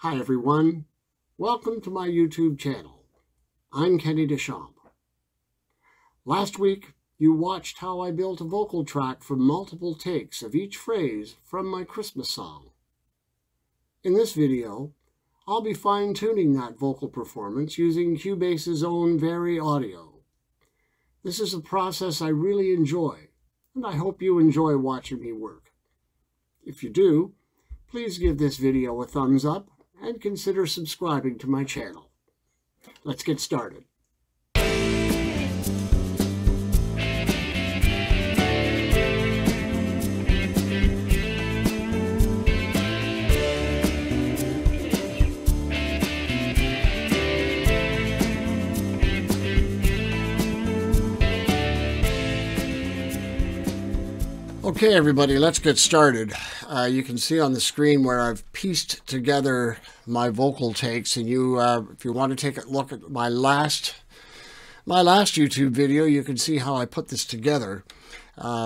Hi everyone, welcome to my YouTube channel. I'm Kenny Deschamps. Last week you watched how I built a vocal track from multiple takes of each phrase from my Christmas song. In this video, I'll be fine-tuning that vocal performance using Cubase's own VariAudio. This is a process I really enjoy, and I hope you enjoy watching me work. If you do, please give this video a thumbs up and consider subscribing to my channel. Let's get started. Okay, everybody, let's get started. You can see on the screen where I've pieced together my vocal takes, and if you want to take a look at my last YouTube video, you can see how I put this together.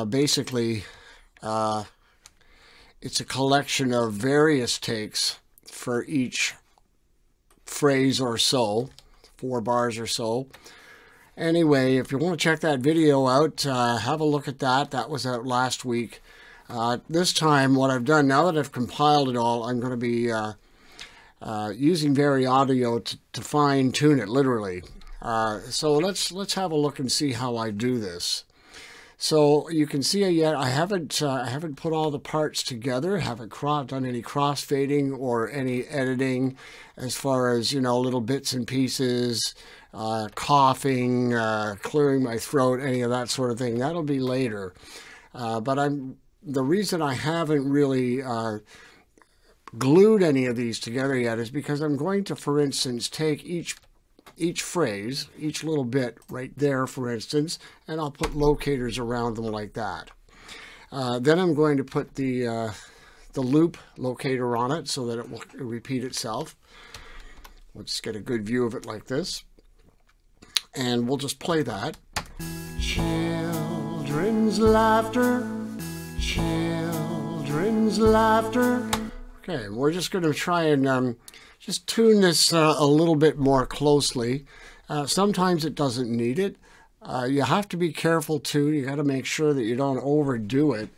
Basically, it's a collection of various takes for each phrase or so, 4 bars or so. Anyway, if you want to check that video out, have a look at that. That was out last week. This time, what I've done, now that I've compiled it all, I'm going to be using VariAudio to fine-tune it, literally. So let's have a look and see how I do this. So you can see yet I haven't put all the parts together, haven't done any crossfading or any editing as far as, little bits and pieces, coughing, clearing my throat, any of that sort of thing. That'll be later. But the reason I haven't really glued any of these together yet is because I'm going to, for instance, take each phrase, each little bit right there, for instance, and I'll put locators around them like that. Then I'm going to put the loop locator on it so that it will repeat itself. Let's get a good view of it like this. And we'll just play that. Children's laughter, children's laughter. Okay, we're just going to try and just tune this a little bit more closely. Sometimes it doesn't need it. You have to be careful too. You got to make sure that you don't overdo it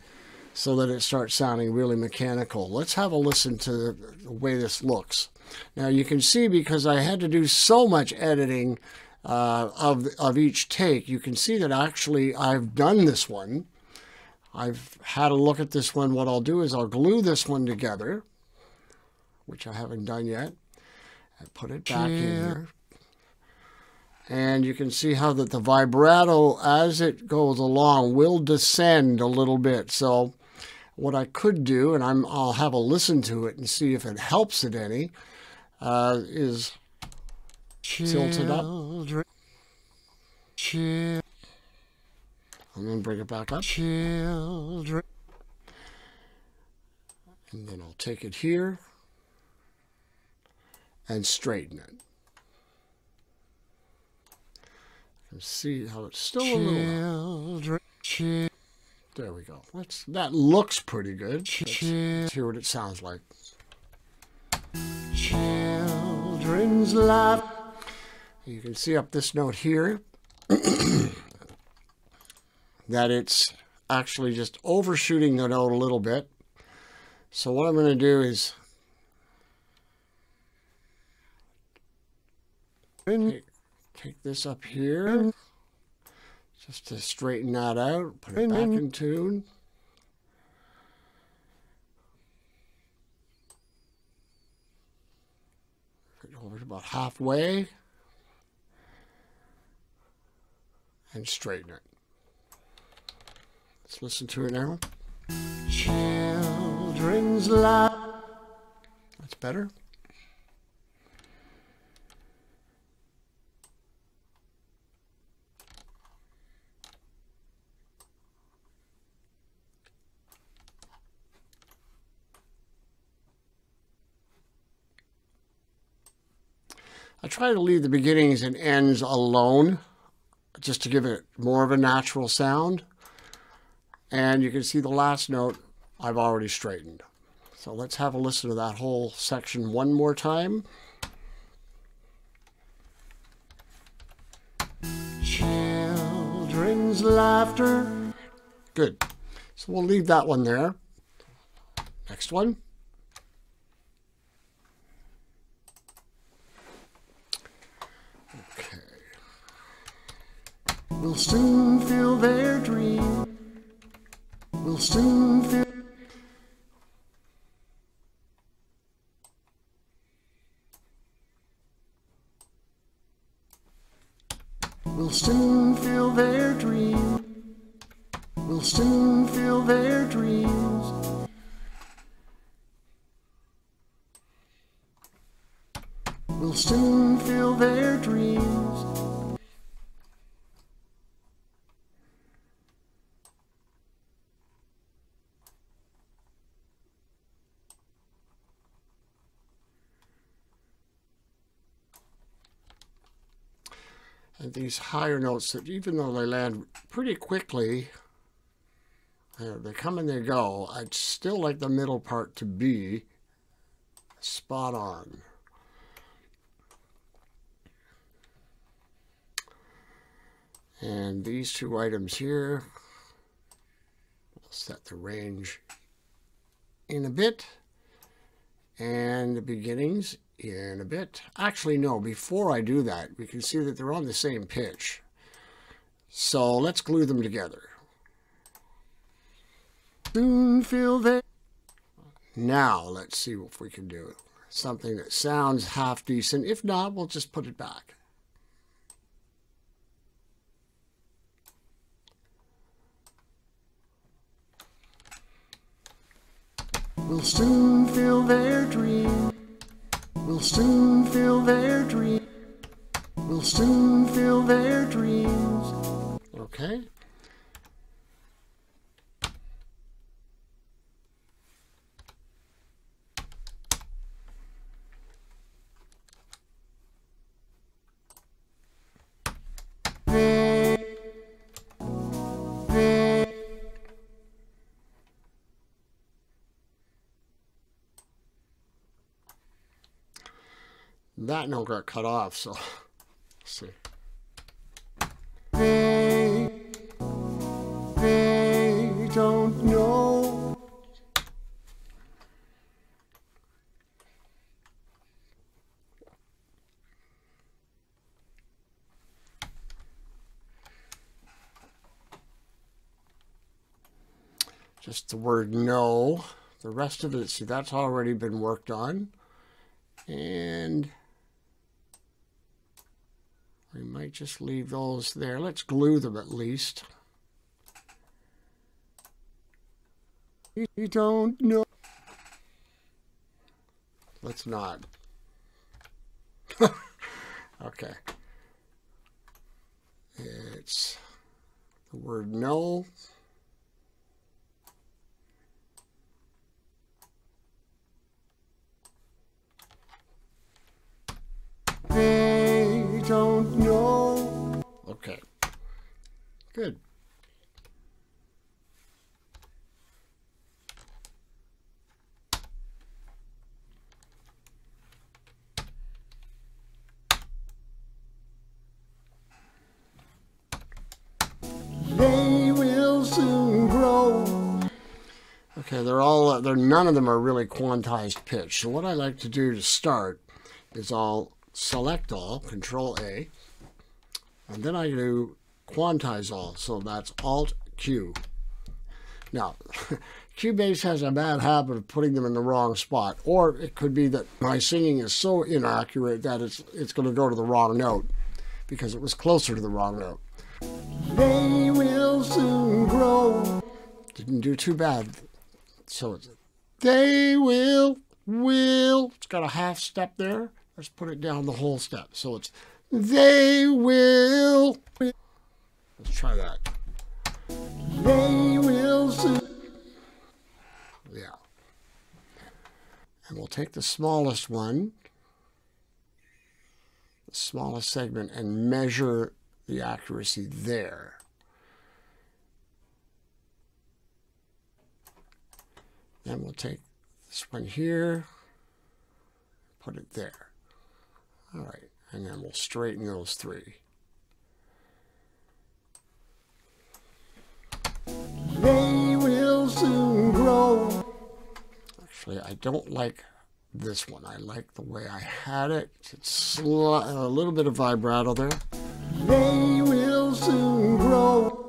so that it starts sounding really mechanical. Let's have a listen to the way this looks. Now you can see, because I had to do so much editing of each take, you can see that actually I've done this one. I've had a look at this one. What I'll do is I'll glue this one together, which I haven't done yet, and put it back in here. And you can see how that the vibrato, as it goes along, will descend a little bit. So what I could do, and I'll have a listen to it and see if it helps it any, is tilt it up. And then bring it back up. And then I'll take it here and straighten it. You can see how it's still a little... There we go. That looks pretty good. Let's hear what it sounds like. Children's laugh. You can see up this note here that it's actually just overshooting the note a little bit. So what I'm going to do is take this up here just to straighten that out, put it back in tune. Over to about halfway and straighten it. Let's listen to it now. Children's laugh. That's better. I try to leave the beginnings and ends alone, just to give it more of a natural sound. And you can see the last note I've already straightened. So let's have a listen to that whole section one more time. Children's laughter. Good. So we'll leave that one there. Next one. Okay. We'll soon fill their dream. We'll soon fill. We'll soon fill their dream. We'll soon fill their dreams. We'll soon fill their dreams. And these higher notes, that even though they land pretty quickly, they come and they go, I'd still like the middle part to be spot on. And these two items here, I'll set the range in a bit, and the beginnings in a bit. Actually, no, before I do that, we can see that they're on the same pitch. So let's glue them together. Soon fill their... Now let's see if we can do something that sounds half decent. If not, we'll just put it back. We'll soon fill their dream. We'll soon fill their dream. We'll soon fill their dreams. Okay. That note got cut off, so let's see. They don't know. Just the word no. The rest of it, see, that's already been worked on. And we might just leave those there. Let's glue them at least. You don't know. Let's not. Okay. It's the word no. They don't know. Okay. Good. They will soon grow. Okay, none of them are really quantized pitch. So what I like to do to start is I'll select all, Control A, and then I do quantize all, so that's Alt Q. Now, Cubase has a bad habit of putting them in the wrong spot, or it could be that my singing is so inaccurate that it's going to go to the wrong note because it was closer to the wrong note. They will soon grow. Didn't do too bad. So it's they will. It's got a half step there. Let's put it down the whole step. So it's they will. Let's try that. They will soon. Yeah. And we'll take the smallest one, the smallest segment, and measure the accuracy there. Then we'll take This one here, put it there. All right, and then we'll straighten those three. They will soon grow. Actually, I don't like this one. I like the way I had it. It's a little bit of vibrato there. They will soon grow.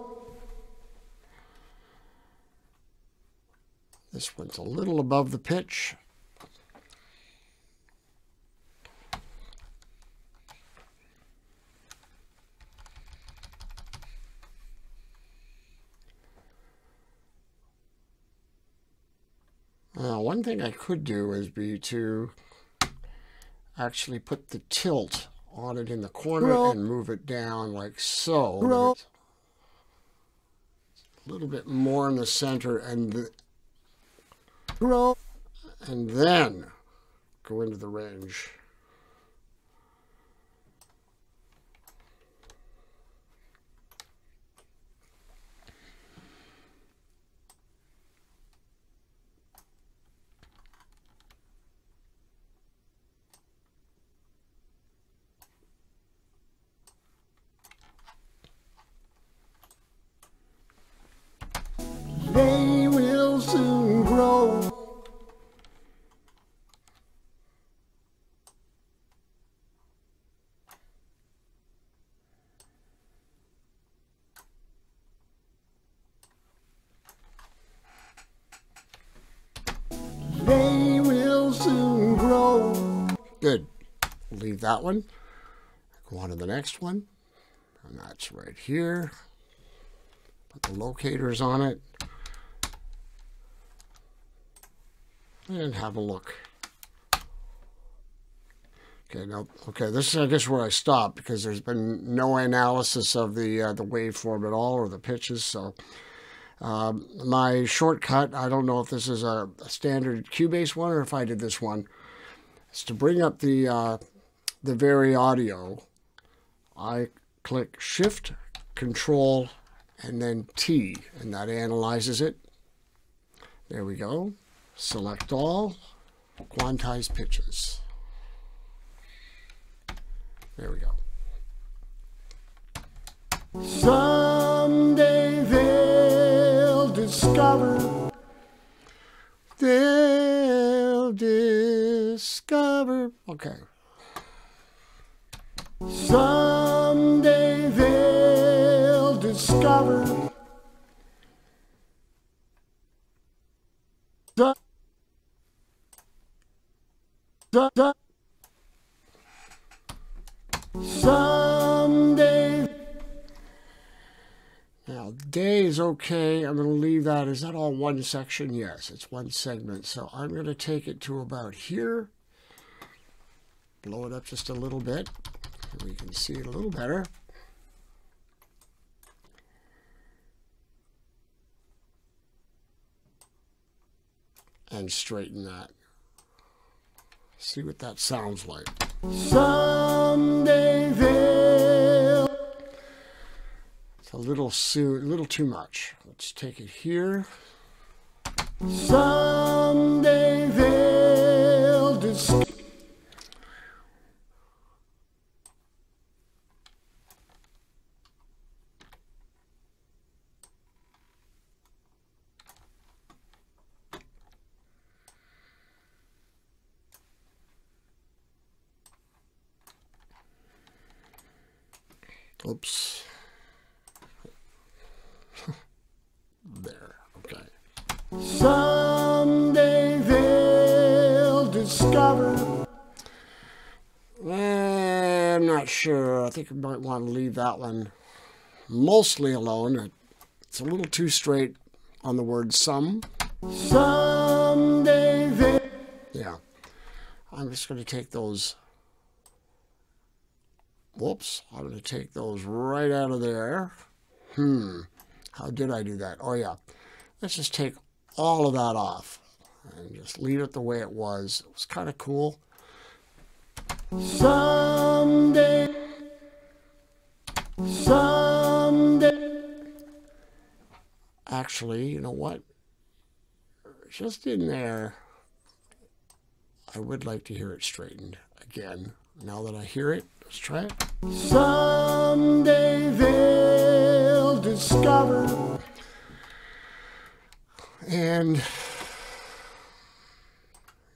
This one's a little above the pitch. Now, one thing I could do is to actually put the tilt on it in the corner and move it down like so. A little bit more in the center and then go into the range. They will soon grow. They will soon grow. Good. Leave that one. Go on to the next one. And that's right here. Put the locators on it. And have a look. Okay, now, this is, I guess, where I stopped because there's been no analysis of the waveform at all or the pitches. So my shortcut, I don't know if this is a standard Cubase one or if I did this one, is to bring up the VariAudio. I click Shift, Control, and then T, and that analyzes it. There we go. Select all, quantize pitches. There we go. Someday they'll discover. They'll discover. Okay. Someday they'll discover. Someday. Now, day is okay. I'm going to leave that. Is that all one section? Yes, it's one segment. So I'm going to take it to about here. Blow it up just a little bit so we can see it a little better. And straighten that. See what that sounds like. Someday they'll. It's a little too much. Let's take it here. Someday they'll discover. Oops. There, okay. Someday they'll discover. I'm not sure. I think I might want to leave that one mostly alone. It's a little too straight on the word some. Someday they. Yeah. I'm just going to take those. Whoops, I'm going to take those right out of there. How did I do that? Oh, yeah. Let's just take all of that off and just leave it the way it was. It was kind of cool. Someday. Actually, you know what? Just in there, I would like to hear it straightened again. Now that I hear it, let's try it. Someday they'll discover. And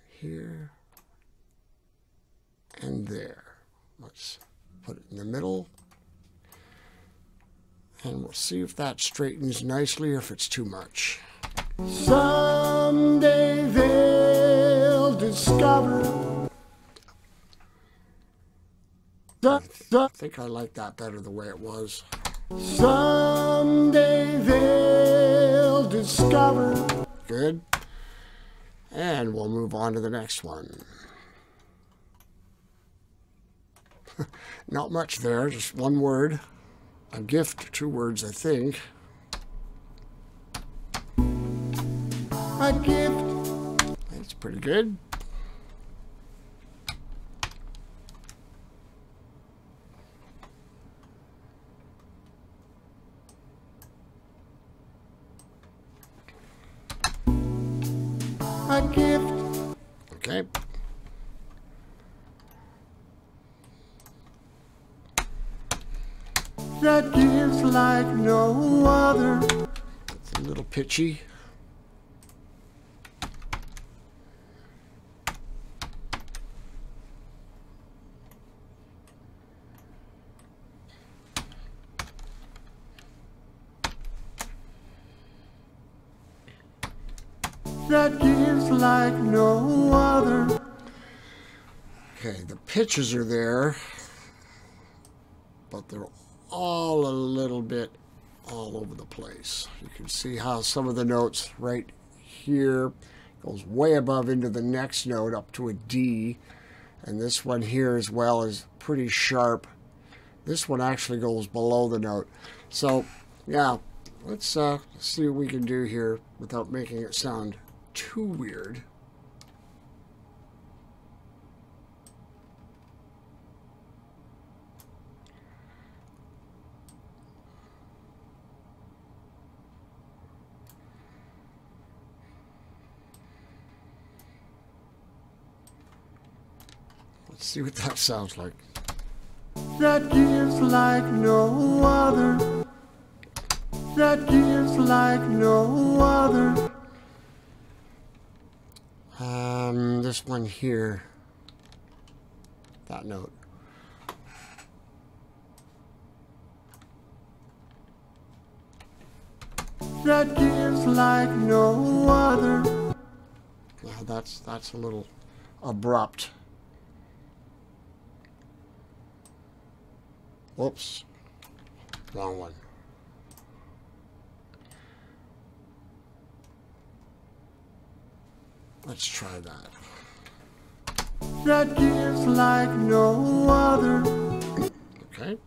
here and there. Let's put it in the middle. And we'll see if that straightens nicely or if it's too much. Someday they'll discover. I think I like that better the way it was. Someday they'll discover. Good. And we'll move on to the next one. Not much there, just one word. A gift, 2 words, I think. A gift. That's pretty good. A gift. Okay. That gives like no other. It's a little pitchy. That gives like no other. Okay, the pitches are there, but they're all a little bit all over the place. You can see how some of the notes right here goes way above into the next note up to a D, and this one here as well is pretty sharp. This one actually goes below the note. So yeah, let's see what we can do here without making it sound too weird. Let's see what that sounds like. That gives like no other. That gives like no other. This one here. That note. That gives like no other. Well, that's a little abrupt. Whoops, wrong one. Let's try that. That gives like no other. Okay.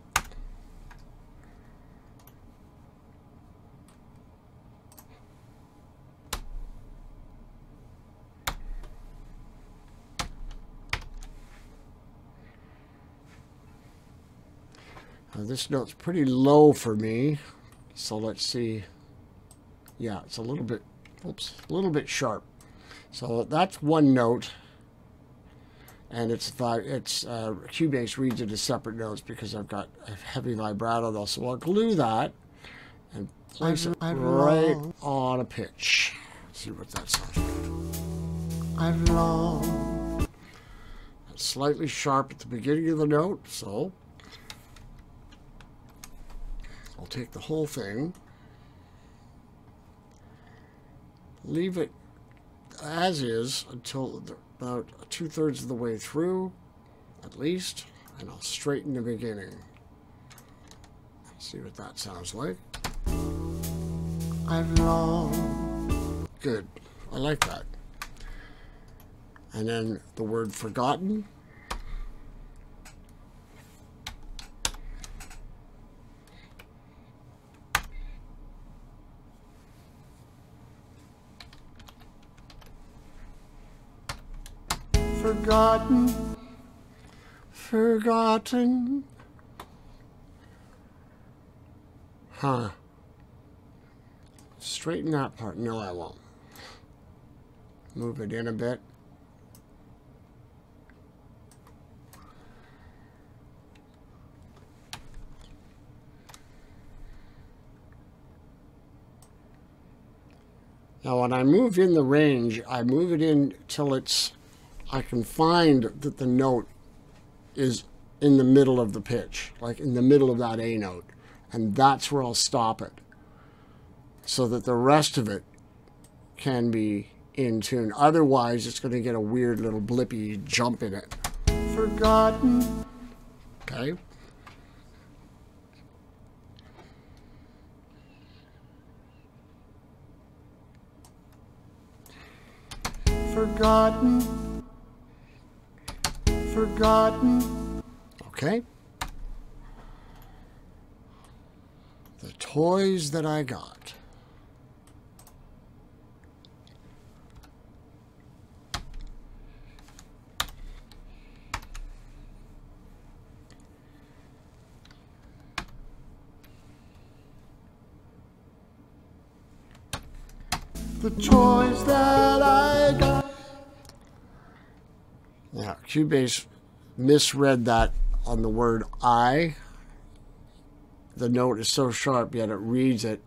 This note's pretty low for me, so let's see. Yeah, it's a little bit, oops, a little bit sharp. So that's one note, and Cubase reads it as separate notes because I've got a heavy vibrato though. So I'll glue that and place it right on a pitch. Let's see what that sounds like. It's slightly sharp at the beginning of the note, so I'll take the whole thing, leave it as is until about 2/3 of the way through, at least, and I'll straighten the beginning. See what that sounds like. Good. I like that. And then the word forgotten. Forgotten, forgotten. Huh. Straighten that part. No, I won't. Move it in a bit. Now when I move in the range, I move it in till I can find that the note is in the middle of the pitch, like in the middle of that A note. And that's where I'll stop it, so that the rest of it can be in tune. Otherwise, it's going to get a weird little blippy jump in it. Forgotten. Okay. Forgotten. Forgotten. Okay. The toys that I got. The toys that I got. Now, Cubase misread that on the word I. The note is so sharp, yet it reads it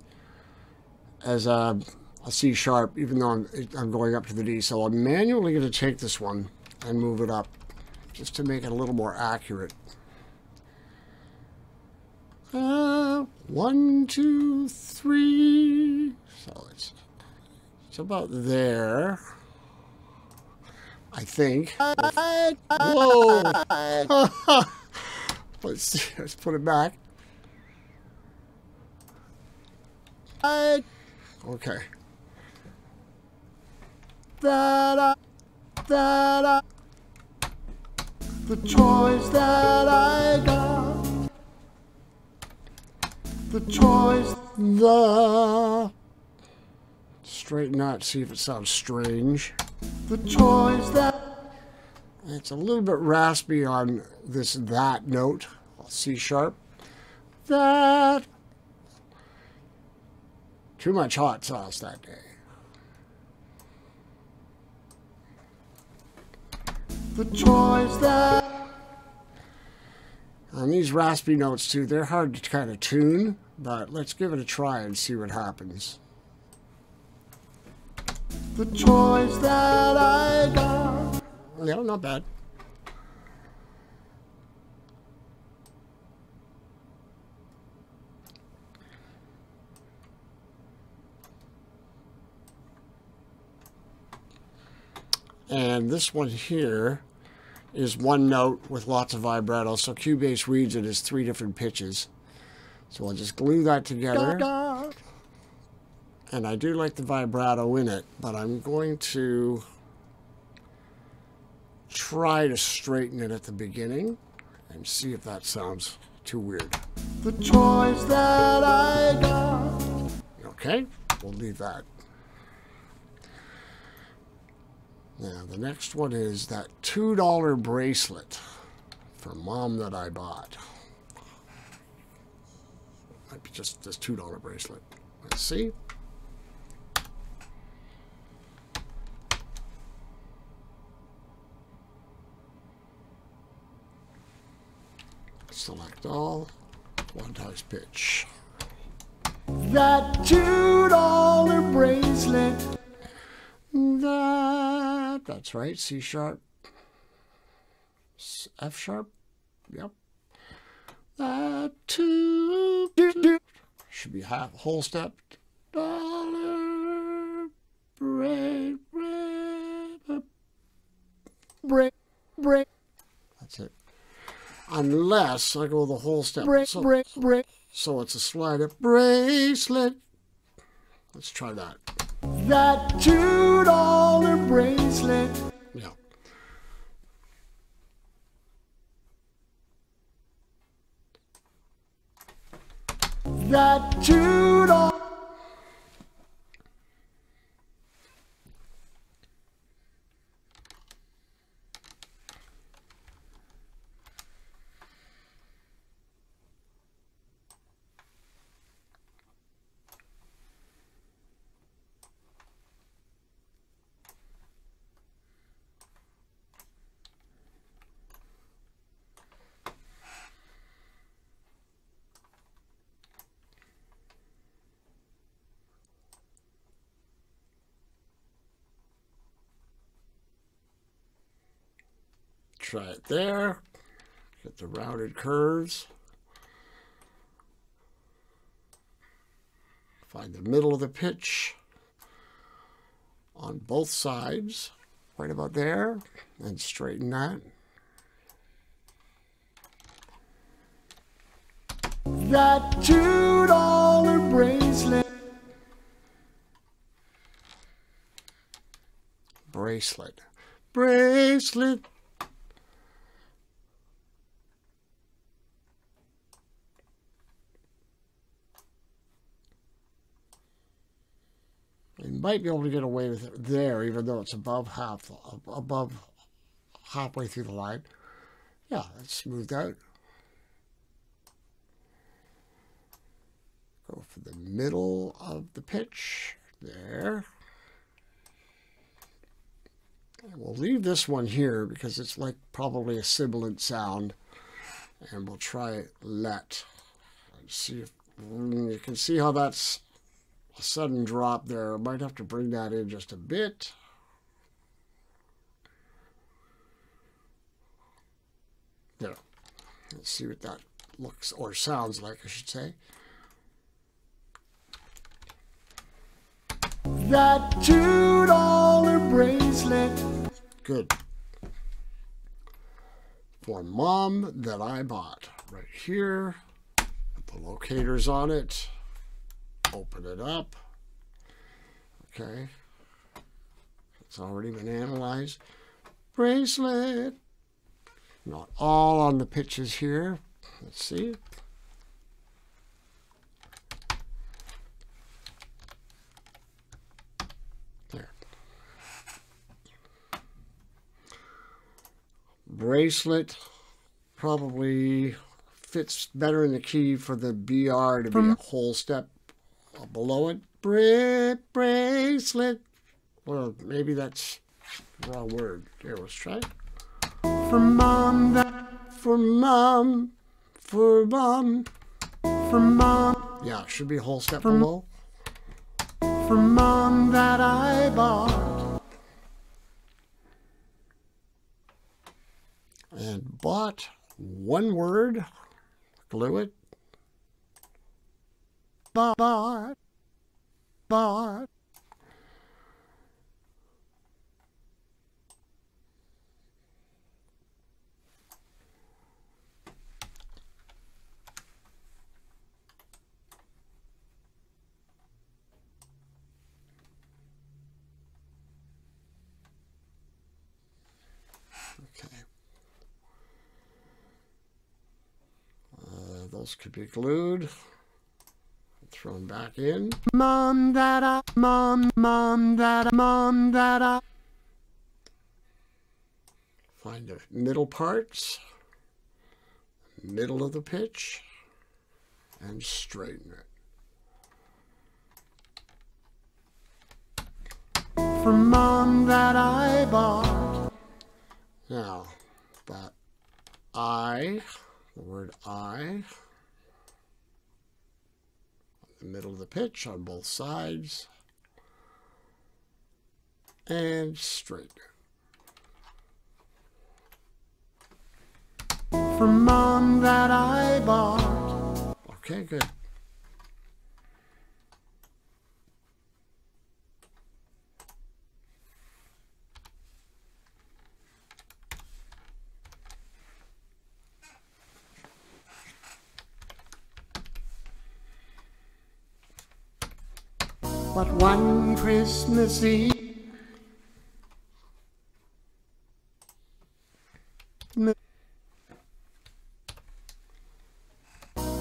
as a C sharp, even though I'm going up to the D. So I'm manually going to take this one and move it up, just to make it a little more accurate. 1, 2, 3. So it's about there, I think. Whoa! Let's see. Let's put it back. Okay. The toys that I got. The toys. Straighten out, see if it sounds strange. The toys that. It's a little bit raspy on that note, C sharp. That. Too much hot sauce that day. The toys that. And these raspy notes too, they're hard to kind of tune, but let's give it a try and see what happens. The toys that I got. Yeah, not bad. And this one here is one note with lots of vibrato, so Cubase reads it as 3 different pitches. So I'll just glue that together. And I do like the vibrato in it, but I'm going to try to straighten it at the beginning and see if that sounds too weird. The toys that I got. Okay, we'll leave that. Now, the next one is that $2 bracelet for Mom that I bought. Might be just this $2 bracelet. Let's see. Select all, quantize pitch. That $2 bracelet. That's right, C sharp. F sharp. Yep. That should be whole step. $1 break. That's it. Unless I go the whole step. So it's a slide up bracelet. Let's try that. That $2 bracelet. Yeah. That $2. try it there. Get the rounded curves. Find the middle of the pitch on both sides, right about there, and straighten that. That $2 bracelet. Bracelet. Bracelet. You might be able to get away with it there, even though it's above halfway through the line. Yeah, that's smoothed out. Go for the middle of the pitch there. And we'll leave this one here because it's like probably a sibilant sound. And we'll try let. See if you can see how that's a sudden drop there. I might have to bring that in just a bit. There. Let's see what that looks or sounds like, I should say. That $2 bracelet. Good. For Mom that I bought. Right here. Put the locators on it. Open it up. Okay. It's already been analyzed. Bracelet. Not all on the pitches here. Let's see. There. Bracelet probably fits better in the key for the BR to be a whole step below it. Bracelet. Well, maybe that's the wrong word. Here, let's try it. For Mom, for Mom, for Mom, for Mom. Yeah, it should be a whole step below. For Mom that I bought. And bought, one word, glue it. Bought. Okay. Those could be glued. Throw them back in. Mom that I. Find the middle parts, middle of the pitch, and straighten it. For Mom that I bought. Now, that I, the word I, the middle of the pitch on both sides, and straighten it. For Mom that I bought. Okay, good. But one Christmas Eve,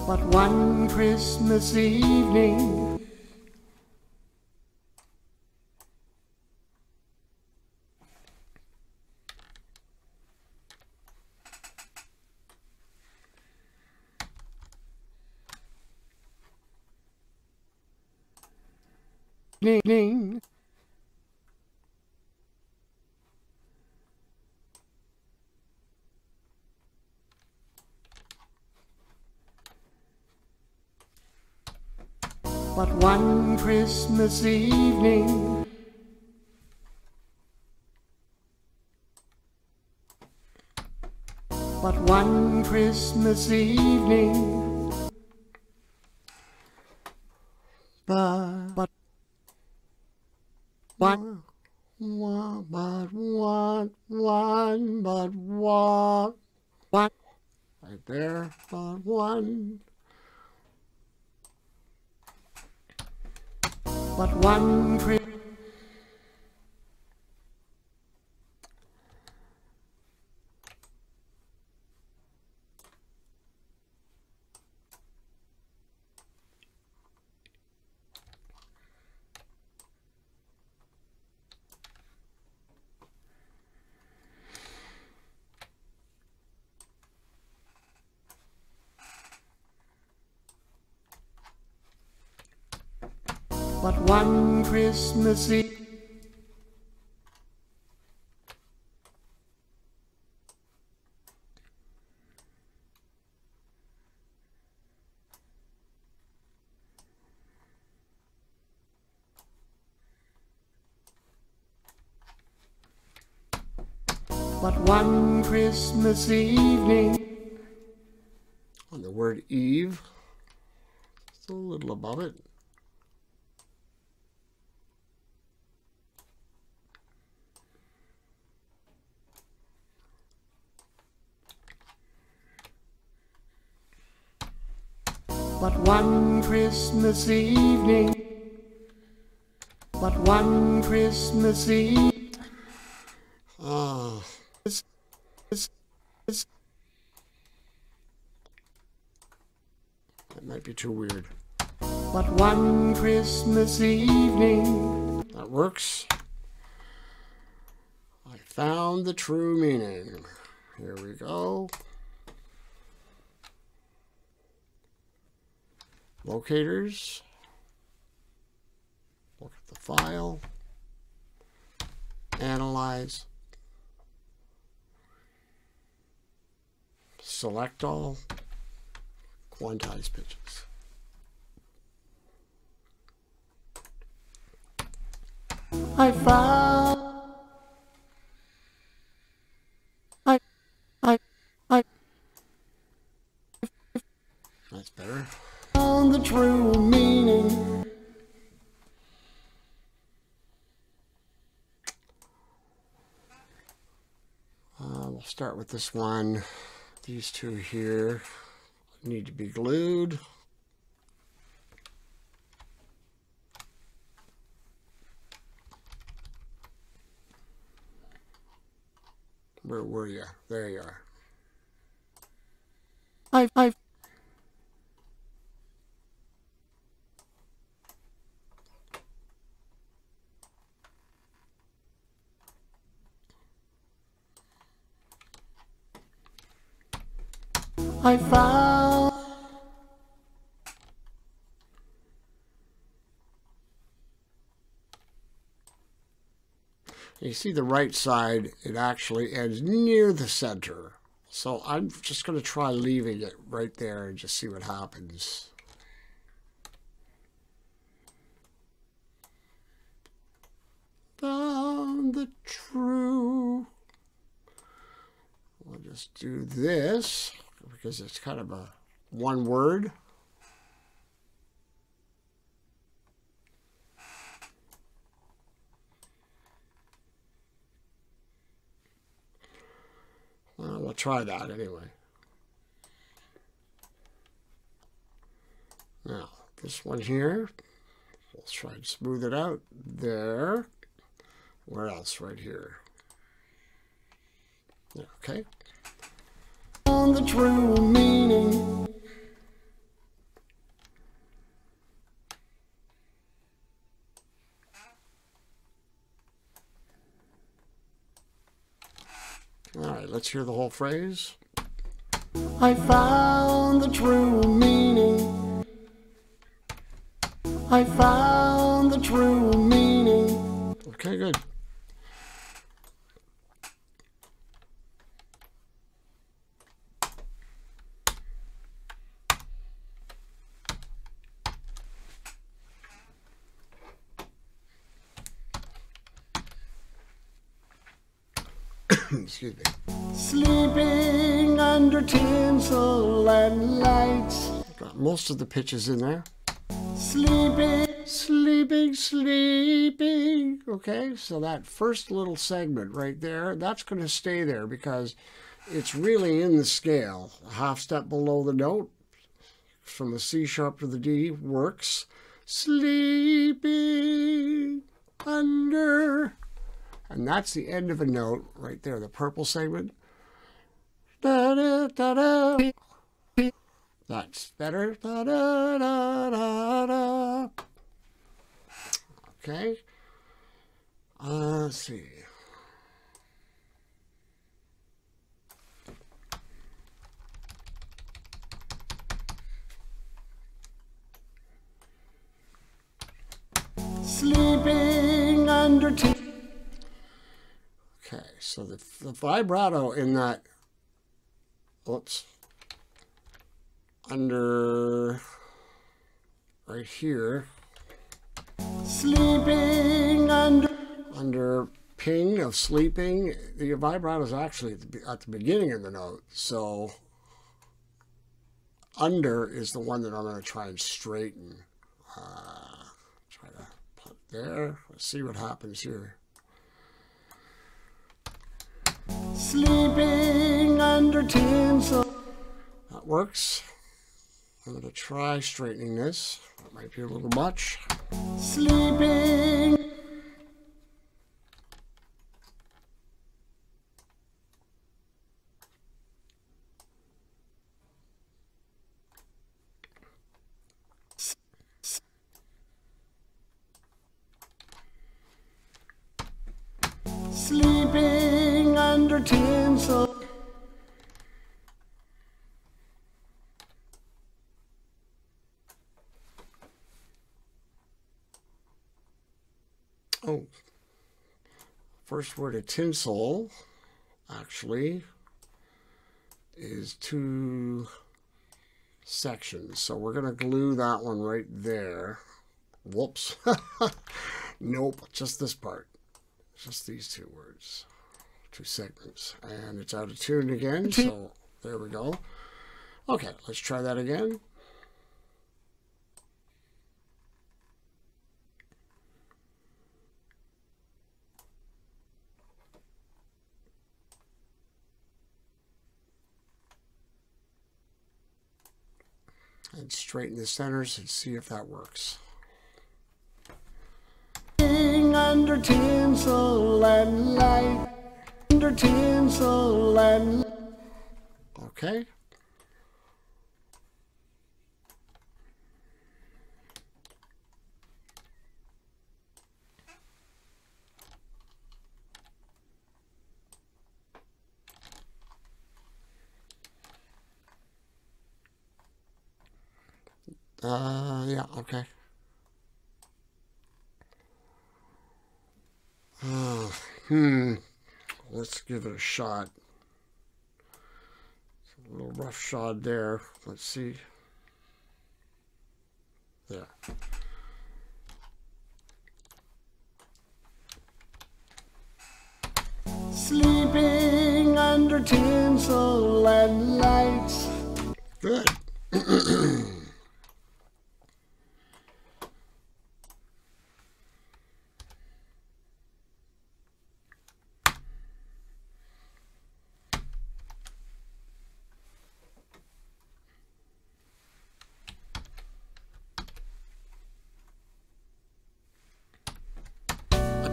but one Christmas evening, ding. But one Christmas evening, But one Christmas evening, but one, right there, but one, but one Christmas. But one Christmas Eve, but one Christmas evening, on the word Eve, it's a little above it. But one Christmas evening, but one Christmas Eve. That might be too weird. But one Christmas evening. That works. I found the true meaning. Here we go. Locators, look at the file, analyze, select all, quantize pitches. I found, that's better. Found the true meaning. We'll start with this one. These two here need to be glued. Where were you? There you are. I found. You see the right side, it actually ends near the center. So I'm just going to try leaving it right there and just see what happens. Found the true. We'll just do this because it's kind of a one word. Well, we'll try that anyway. Now, this one here, we'll try to smooth it out. There. Where else? Right here. Okay. On the true meaning. All right, let's hear the whole phrase. I found the true meaning. I found the true meaning. Okay, good. Excuse me. Sleeping under tinsel and lights. Got most of the pitches in there. Sleeping, sleeping, sleeping. Okay, so that first little segment right there, that's going to stay there because it's really in the scale. A half step below the note, from the C sharp to the D, works. Sleeping under. And that's the end of a note right there, the purple segment. Da, da, da, da. That's better. Da, da, da, da, da. Okay. Let's see. Sleeping under tea. Okay, so the vibrato in that, oops, under right here, sleeping under ping of sleeping, the vibrato is actually at the beginning of the note, so under is the one that I'm going to try and straighten. Try to put there. Let's see what happens here. Sleeping under tinsel. That works. I'm going to try straightening this. That might be a little much. Sleeping. Sleeping under tinsel. Oh, first word of tinsel actually is 2 sections. So we're going to glue that one right there. Whoops. Nope, just this part. Just these 2 words, 2 segments. And it's out of tune again, so there we go. Okay, let's try that again. And straighten the centers and see if that works. Under tinsel and light, under tinsel and okay. Yeah, okay. Let's give it a shot. It's a little rough shot there. Let's see. There. Sleeping under tinsel and lights. Good.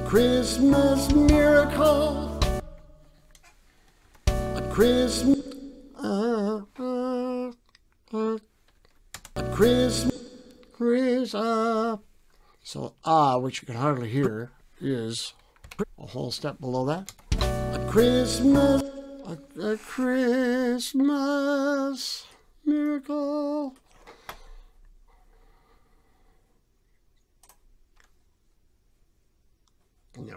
Christmas miracle, a Christmas, a Christmas, So which you can hardly hear, is a whole step below that. A Christmas, a Christmas miracle. No,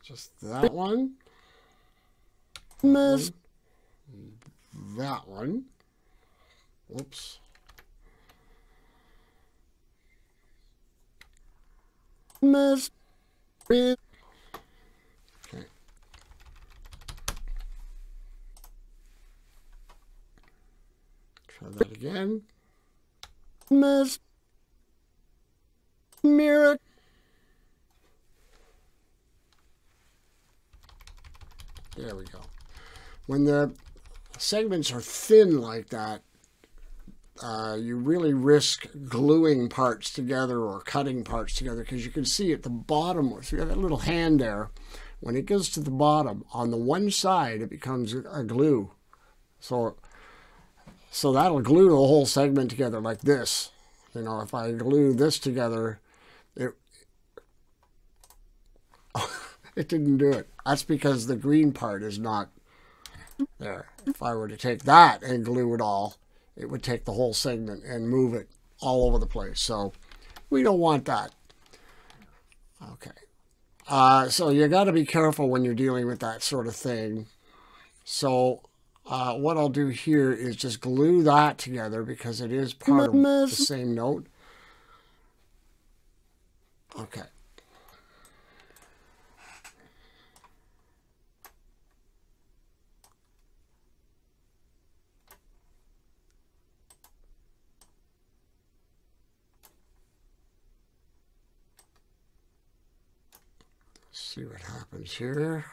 just that one. That one. Whoops. Okay. Try that again. Miss Miracle. There we go. When the segments are thin like that, you really risk gluing parts together or cutting parts together, because you can see at the bottom, so you have that little hand there. When it goes to the bottom, on the one side, it becomes a glue. So that'll glue the whole segment together like this. You know, if I glue this together, it didn't do it. That's because the green part is not there. If I were to take that and glue it all, it would take the whole segment and move it all over the place. So we don't want that. Okay. So you got to be careful when you're dealing with that sort of thing. So what I'll do here is just glue that together because it is part of the same note. Okay. See what happens here.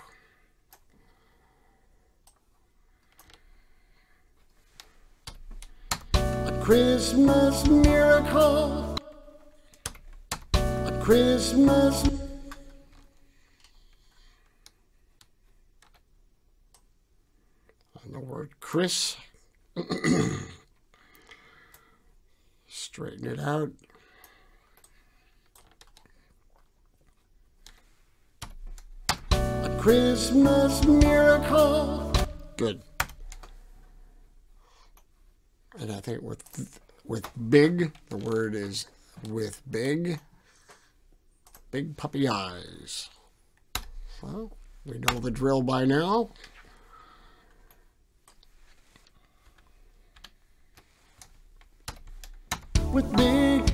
A Christmas miracle. A Christmas. And the word Chris. Straighten it out. Christmas miracle. Good. And I think with big, the word is with big puppy eyes. So we know the drill by now. With big.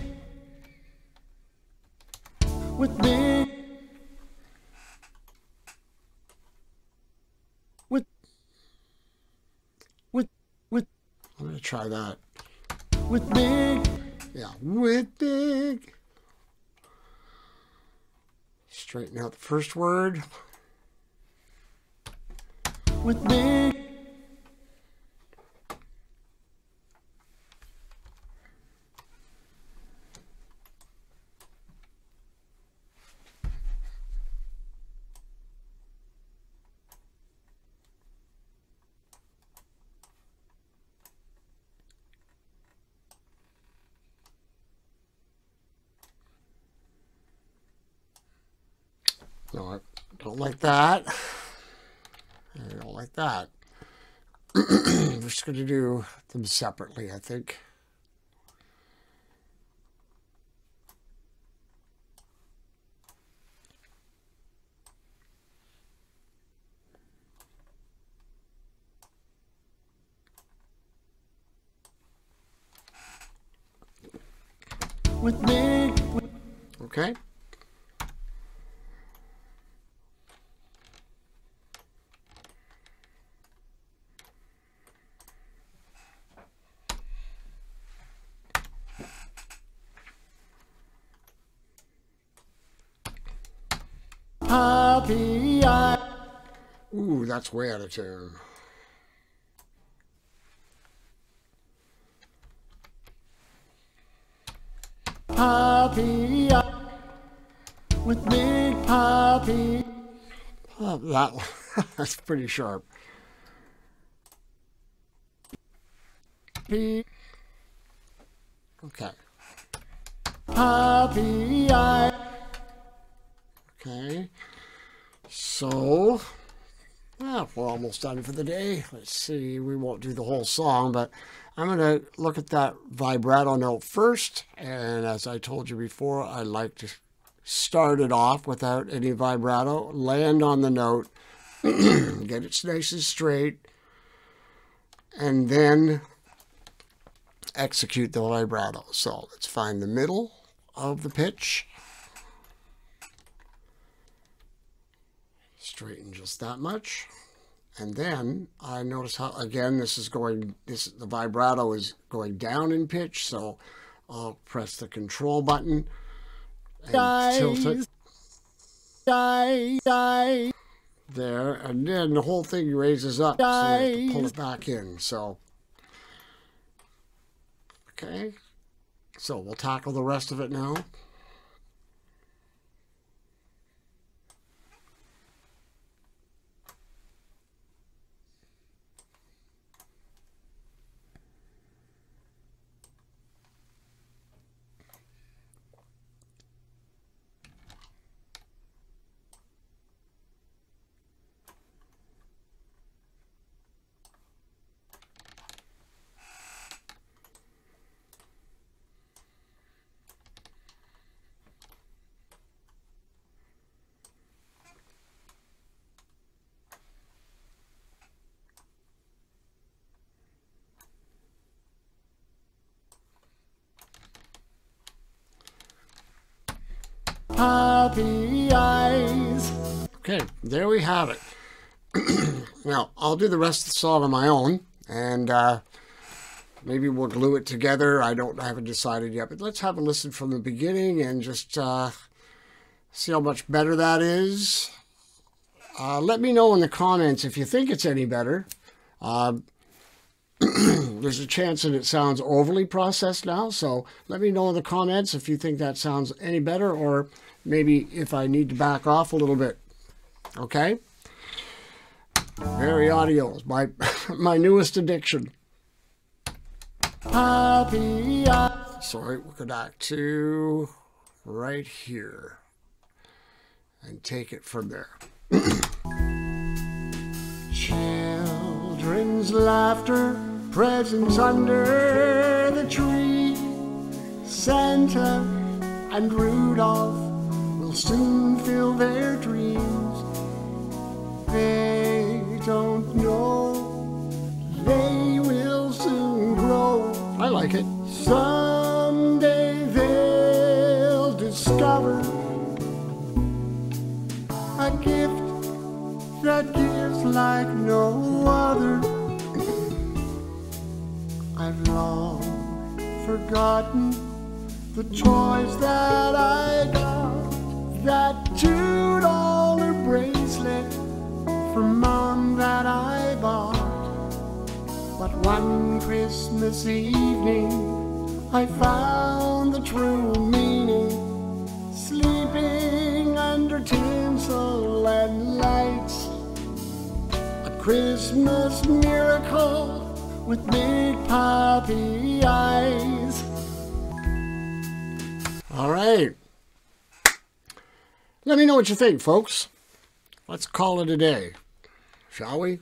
I'm going to try that. With big. Yeah, with big. Straighten out the first word. With big. No, I don't like that. I don't like that. We're just going to do them separately, I think. With me. Okay. Puppy eye. Ooh, that's way out of tune. Puppy eye. With big puppy. Oh, that's pretty sharp. Okay. Puppy eye. Okay, so we're almost done for the day. Let's see, we won't do the whole song, but I'm going to look at that vibrato note first. And as I told you before, I like to start it off without any vibrato, land on the note, get it nice and straight, and then execute the vibrato. So let's find the middle of the pitch. Straighten just that much, And then I notice how, again, the vibrato is going down in pitch, so I'll press the control button and tilt it. There, and then the whole thing raises up, so I have to pull it back in. So, okay. So we'll tackle the rest of it now. Happy eyes. Okay, there we have it. Now, I'll do the rest of the song on my own, and maybe we'll glue it together. I haven't decided yet, but let's have a listen from the beginning and just see how much better that is. Let me know in the comments if you think it's any better. There's a chance that it sounds overly processed now, so let me know in the comments if you think that sounds any better, or maybe if I need to back off a little bit. Okay? VariAudio is my newest addiction. Happy. Sorry, we'll go back to right here and take it from there. Children's laughter, presents under the tree. Santa and Rudolph will soon fill their dreams. They don't know, they will soon grow. I like it. Someday they'll discover a gift that gives like no other. I've long forgotten the toys that I got. That $2 bracelet from Mom that I bought. But one Christmas evening I found the true meaning, sleeping under tinsel and lights. A Christmas miracle with big puppy eyes. All right. Let me know what you think, folks. Let's call it a day, shall we?